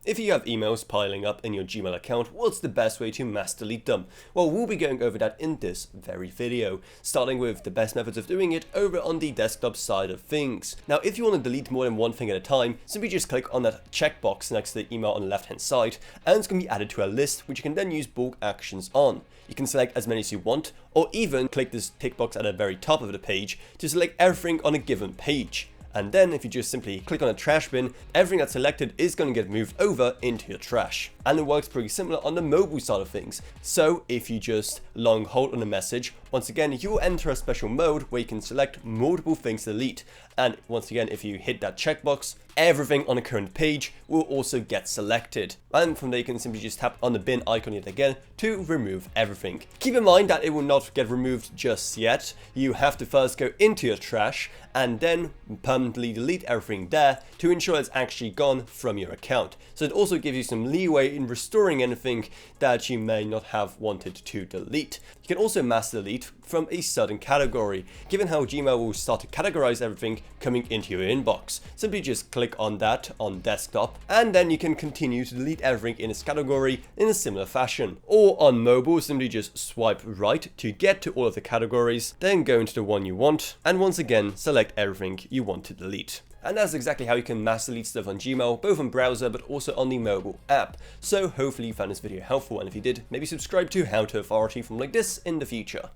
If you have emails piling up in your Gmail account, what's the best way to mass delete them? Well, we'll be going over that in this very video, starting with the best methods of doing it over on the desktop side of things. Now, if you want to delete more than one thing at a time, simply just click on that checkbox next to the email on the left hand side, and it's going to be added to a list, which you can then use bulk actions on. You can select as many as you want, or even click this tick box at the very top of the page to select everything on a given page. And then if you just simply click on a trash bin, everything that's selected is going to get moved over into your trash. And it works pretty similar on the mobile side of things. So if you just long hold on a message, once again you will enter a special mode where you can select multiple things to delete. And once again, if you hit that checkbox, everything on the current page will also get selected. And from there you can simply just tap on the bin icon yet again to remove everything. Keep in mind that it will not get removed just yet. You have to first go into your trash and then permanently delete everything there to ensure it's actually gone from your account. So it also gives you some leeway in restoring anything that you may not have wanted to delete. You can also mass delete from a certain category, given how Gmail will start to categorize everything coming into your inbox. Simply just click on that on desktop, and then you can continue to delete everything in its category in a similar fashion. Or on mobile, simply just swipe right to get to all of the categories, then go into the one you want, and once again select everything you want to delete. And that's exactly how you can mass delete stuff on Gmail, both on browser but also on the mobile app. So hopefully you found this video helpful, and if you did, maybe subscribe to How to Authority from like this in the future.